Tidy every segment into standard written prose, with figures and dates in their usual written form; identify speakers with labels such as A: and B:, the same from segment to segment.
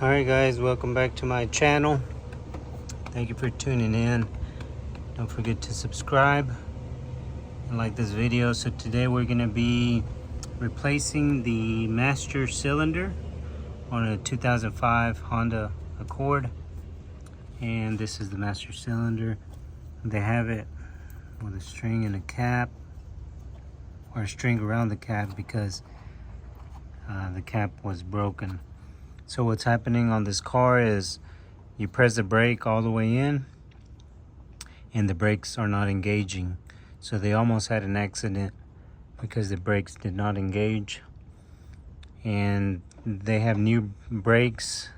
A: Alright guys, welcome back to my channel. Thank you for tuning in. Don't forget to subscribe and like this video. So today we're going to be replacing the master cylinder on a 2005 Honda Accord. And this is the master cylinder. They have it with a string and a cap, or a string around the cap, because the cap was broken. So what's happening on this car is you press the brake all the way in and the brakes are not engaging. So they almost had an accident because the brakes did not engage. And they have new brakes.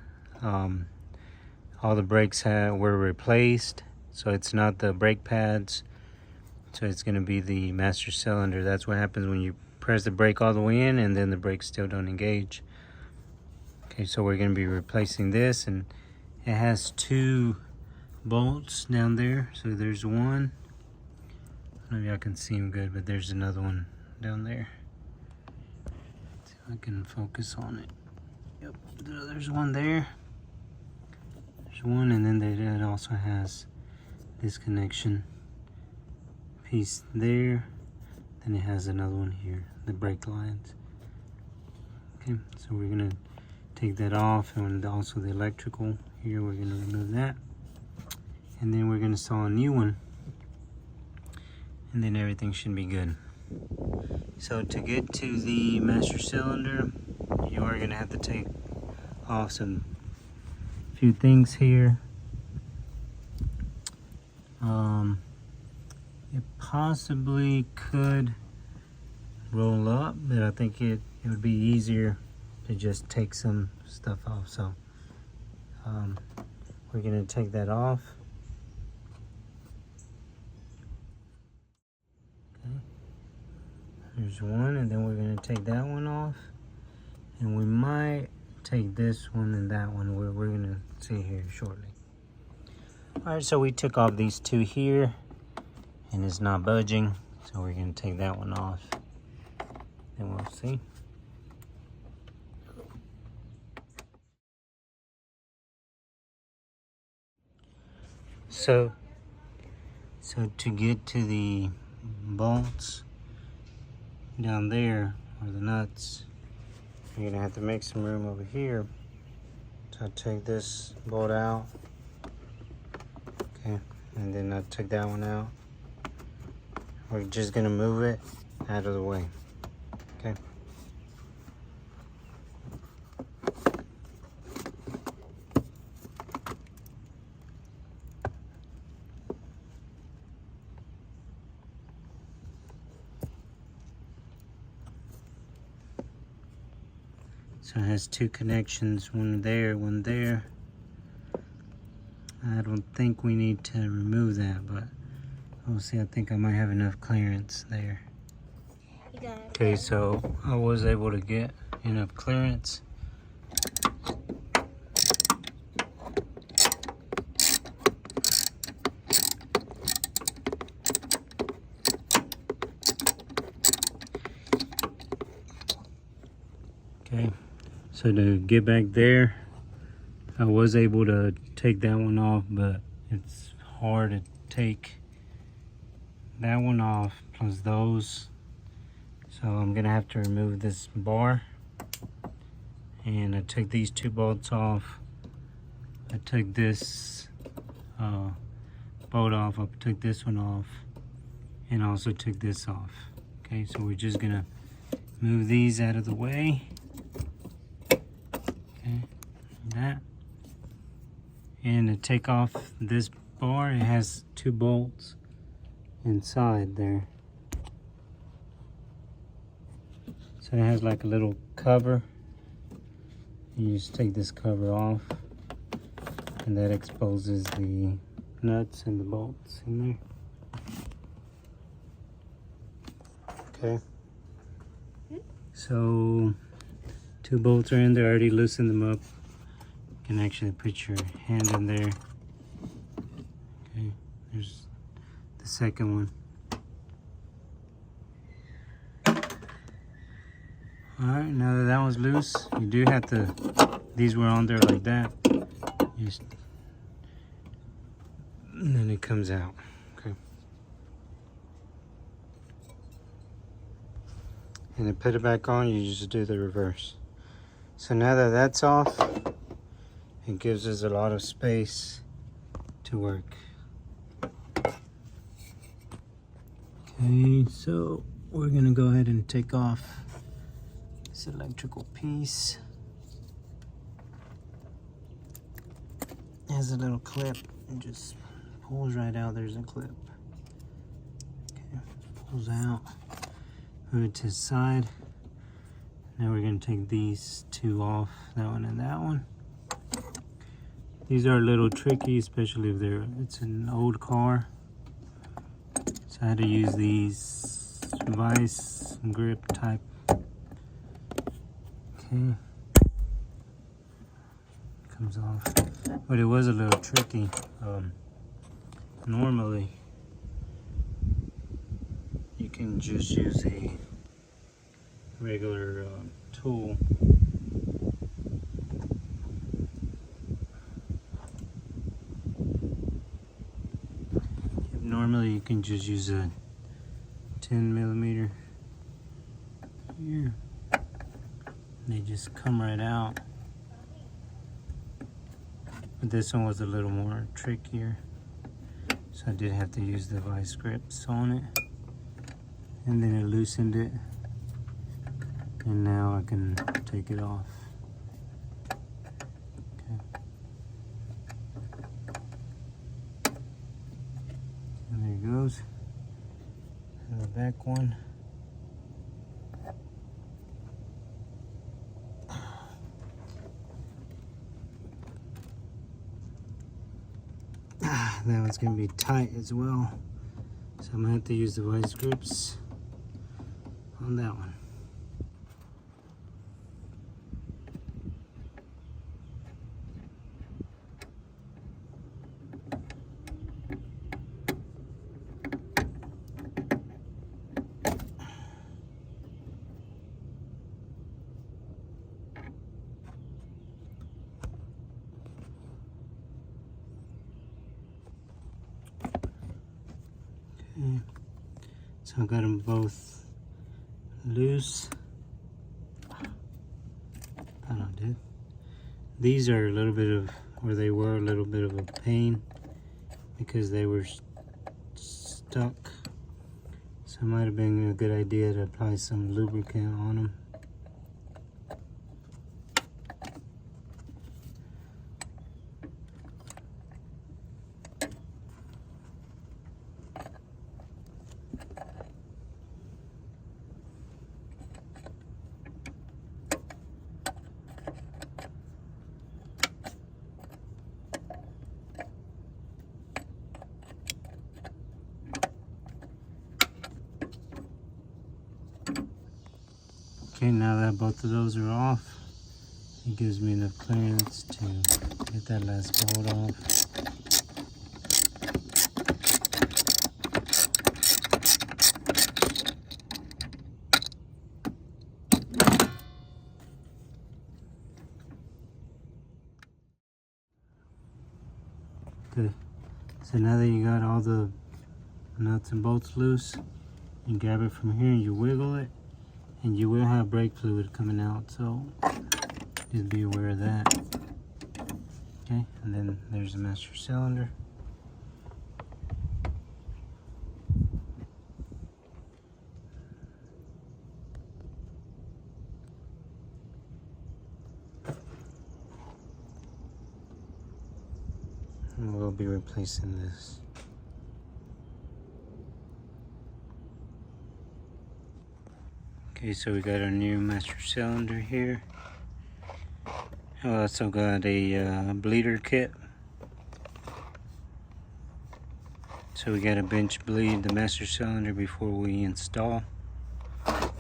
A: All the brakes were replaced. So it's not the brake pads. So it's going to be the master cylinder. That's what happens when you press the brake all the way in and then the brakes still don't engage. Okay, so we're going to be replacing this, and it has two bolts down there. So there's one. Maybe I can see them good, but there's another one down there. See if I can focus on it. Yep, there's one there. There's one, and then it also has this connection piece there. Then it has another one here, the brake lines. Okay, so we're going to take that off, and also the electrical here, we're going to remove that, and then we're going to install a new one, and then everything should be good. So to get to the master cylinder, you are going to have to take off few things here. It possibly could roll up, but I think it would be easier to just take some stuff off. So we're going to take that off. Okay, there's one, and then we're going to take that one off, and we might take this one and that one. We're going to see here shortly. All right, so we took off these two here, and it's not budging, so we're going to take that one off, and we'll see. So to get to the bolts down there, or the nuts, you're gonna have to make some room over here. So I take this bolt out, okay, and then I took that one out. We're just gonna move it out of the way, okay. So it has two connections, one there, one there. I don't think we need to remove that, but we'll see. I think I might have enough clearance there. Okay, so I was able to get enough clearance. Okay. So to get back there, I was able to take that one off, but it's hard to take that one off plus those. So I'm gonna have to remove this bar. And I took these two bolts off. I took this bolt off. I took this one off, and also took this off. Okay, so we're just gonna move these out of the way. That, and to take off this bar, it has two bolts inside there, so it has like a little cover. You just take this cover off, and that exposes the nuts and the bolts in there. Okay, so two bolts are in there. I already loosened them up. You can actually put your hand in there. Okay, there's the second one. All right, now that that one's loose, you do have to these were on there like that. And then it comes out. Okay. And to put it back on, you just do the reverse. So now that that's off, it gives us a lot of space to work. Okay, so we're gonna go ahead and take off this electrical piece. It has a little clip and just pulls right out. There's a clip. Okay, pulls out. Move it to the side. Now we're going to take these two off, that one and that one. These are a little tricky, especially if it's an old car. So I had to use these vice grip type. Okay. Comes off. But it was a little tricky. Normally, you can just use a regular tool. Normally you can just use a 10mm here. They just come right out. But this one was a little more trickier, so I did have to use the vice grips on it. And then it loosened it. And now I can take it off. Okay. And there it goes. And the back one. That one's gonna be tight as well. So I'm gonna have to use the vice grips on that one. Okay. So I got them both loose. I did. These are a little bit of, or they were a little bit of a pain because they were stuck. So it might have been a good idea to apply some lubricant on them. Okay, now that both of those are off, it gives me enough clearance to get that last bolt off. Good. So now that you got all the nuts and bolts loose, you grab it from here and you wiggle it. And you will have brake fluid coming out, so just be aware of that. Okay, and then there's the master cylinder. And we'll be replacing this. Okay, so we got our new master cylinder here. I also got a bleeder kit. So we got to bench bleed the master cylinder before we install. And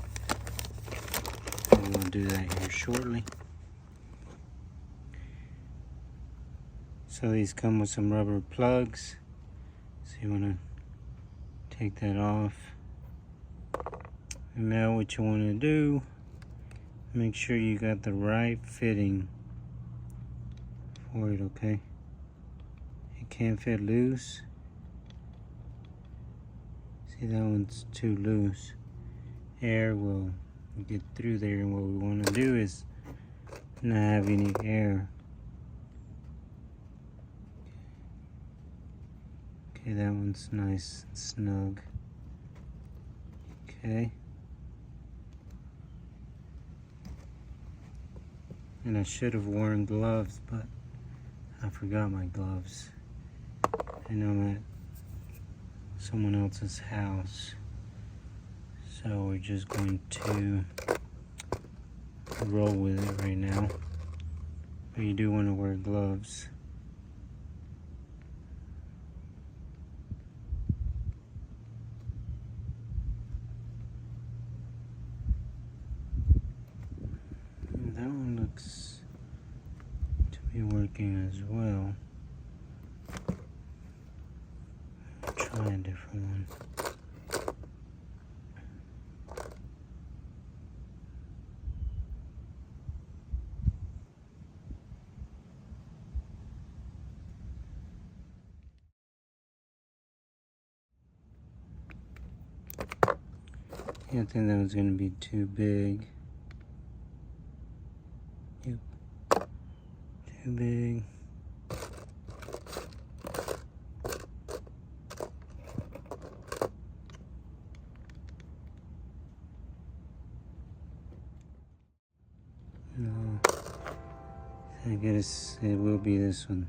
A: we'll do that here shortly. So these come with some rubber plugs. So you want to take that off. And now what you want to do, make sure you got the right fitting for it, okay? It can't fit loose. See, that one's too loose. Air will get through there, and what we want to do is not have any air. Okay, that one's nice and snug. Okay. And I should have worn gloves, but I forgot my gloves. And I'm at someone else's house. So we're just going to roll with it right now. But you do want to wear gloves. And that one looks to be working as well. Try a different one. Yeah, I think that was gonna be too big. Yep. Too big. No. I guess it will be this one.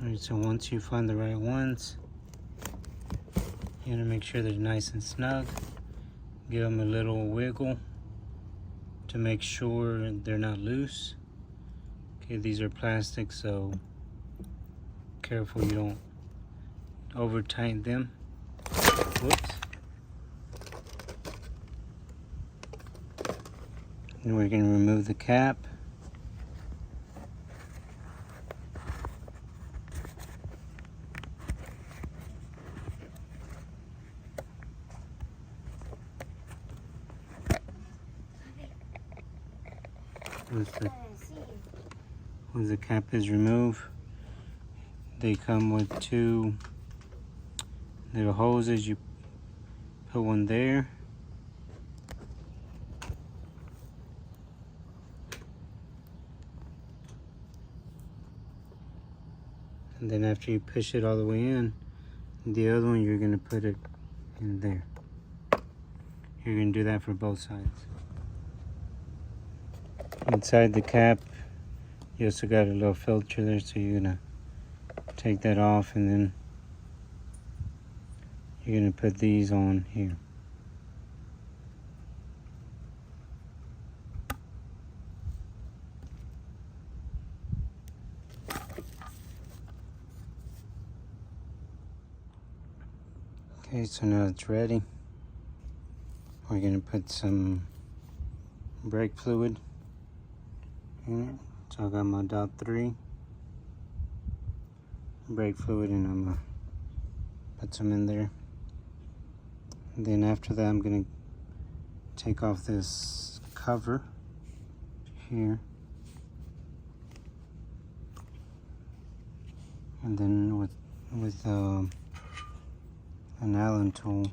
A: Alright, so once you find the right ones, you gotta make sure they're nice and snug. Give them a little wiggle to make sure they're not loose. Okay, these are plastic, so careful you don't over tighten them. Whoops. And we're gonna remove the cap. Once the cap is removed, they come with two little hoses. You put one there. And then after you push it all the way in, the other one you're gonna put it in there. You're gonna do that for both sides. Inside the cap, you also got a little filter there, so you're gonna take that off, and then you're gonna put these on here. Okay, so now it's ready. We're gonna put some brake fluid in it. So I got my .3 brake fluid, and I'm gonna put some in there. And then after that, I'm gonna take off this cover here, and then with an Allen tool,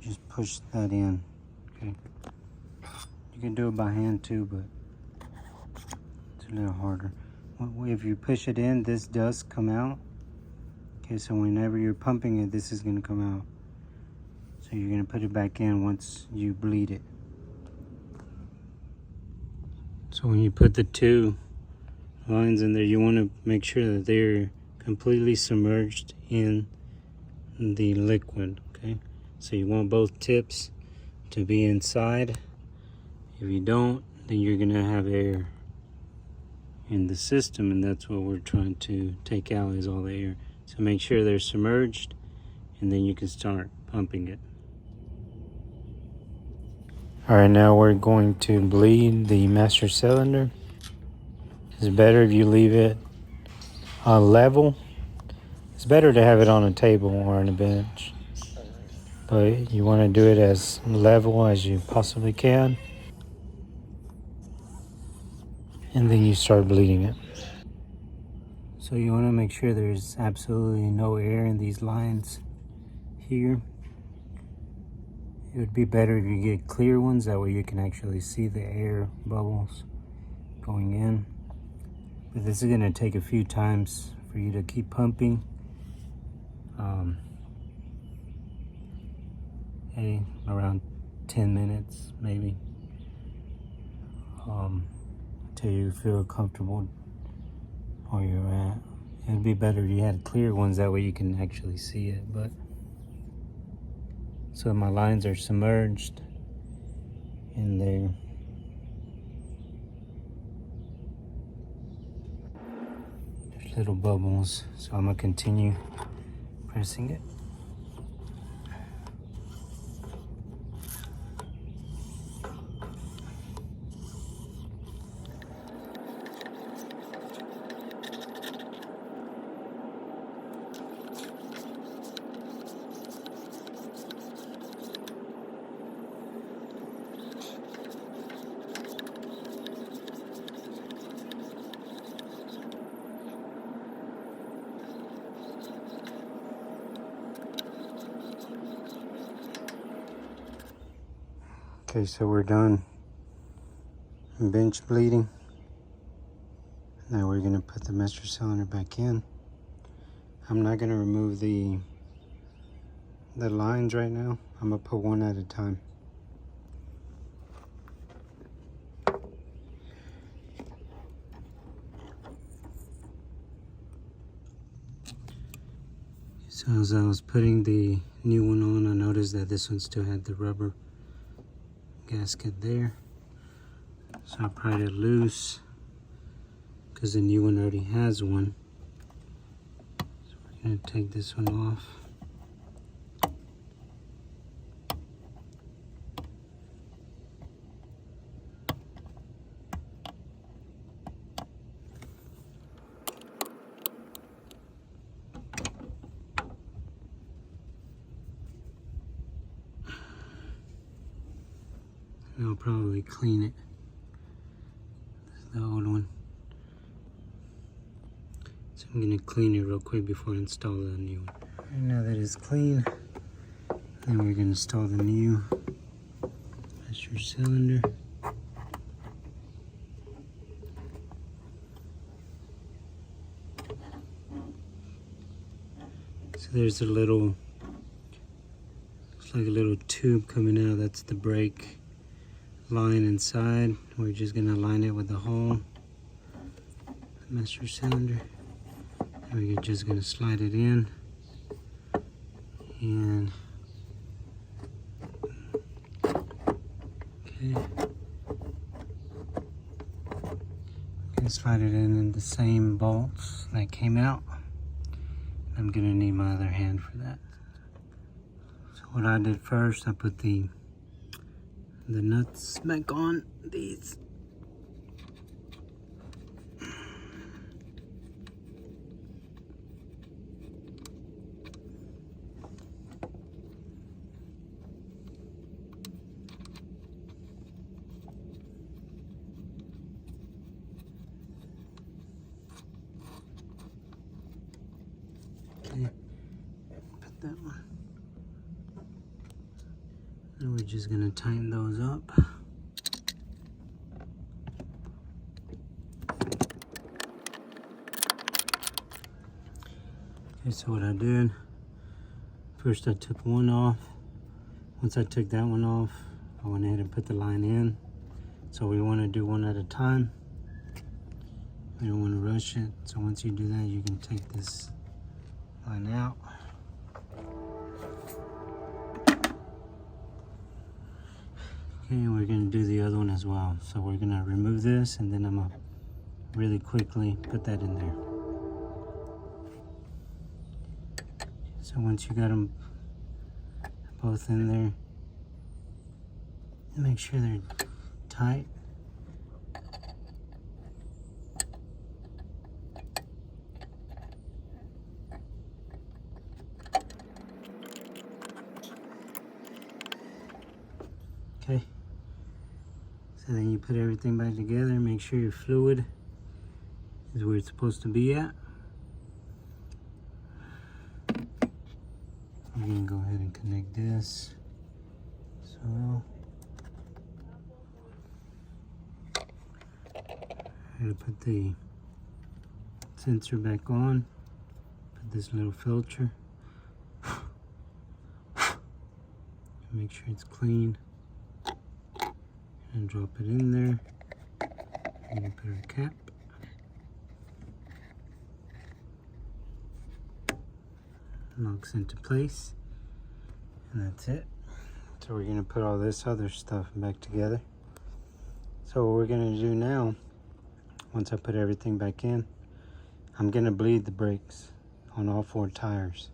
A: just push that in. Okay, you can do it by hand too, but it's a little harder. If you push it in, this does come out. Okay, so whenever you're pumping it, this is gonna come out. So you're gonna put it back in once you bleed it. So when you put the two lines in there, you want to make sure that they're completely submerged in the liquid, okay? So you want both tips to be inside. If you don't, then you're gonna have air in the system, and that's what we're trying to take out, is all the air. So make sure they're submerged, and then you can start pumping it. All right, now we're going to bleed the master cylinder. It's better if you leave it on level, It's better to have it on a table or on a bench, but you want to do it as level as you possibly can, and then you start bleeding it. So you want to make sure there's absolutely no air in these lines here. It would be better if you get clear ones, that way you can actually see the air bubbles going in. But this is going to take a few times for you to keep pumping. Around 10 minutes maybe, until you feel comfortable where you're at. It would be better if you had clear ones, that way you can actually see it. But so my lines are submerged in there. There's little bubbles, so I'm gonna continue pressing it. Okay, so we're done bench bleeding. Now we're gonna put the master cylinder back in. I'm not gonna remove the lines right now. I'm gonna put one at a time. So as I was putting the new one on, I noticed that this one still had the rubber gasket there, so I pried it loose because the new one already has one. So we're going to take this one off. And I'll probably clean it. This is the old one. So I'm going to clean it real quick before I install the new one. And now that it's clean, then we're going to install the new master cylinder. So there's a little, looks like a little tube coming out. That's the brake line inside. We're just going to line it with the hole, the master cylinder. And we're just going to slide it in. And okay, gonna slide it in the same bolts that came out. I'm gonna need my other hand for that. So what I did first, I put the nuts back on these. Okay, put that one. And we're just gonna tighten those up. Okay, so what I did, first I took one off. Once I took that one off, I went ahead and put the line in. So we want to do one at a time. We don't want to rush it. So once you do that, you can take this line out. Okay, and we're going to do the other one as well. So we're going to remove this, and then I'm going to really quickly put that in there. So once you got them both in there, make sure they're tight. Okay. So then you put everything back together. Make sure your fluid is where it's supposed to be at. I'm gonna go ahead and connect this. So I'm gonna put the sensor back on. Put this little filter. Make sure it's clean. And drop it in there. I'm gonna put our cap. Locks into place. And that's it. So we're gonna put all this other stuff back together. So what we're gonna do now, once I put everything back in, I'm gonna bleed the brakes on all 4 tires.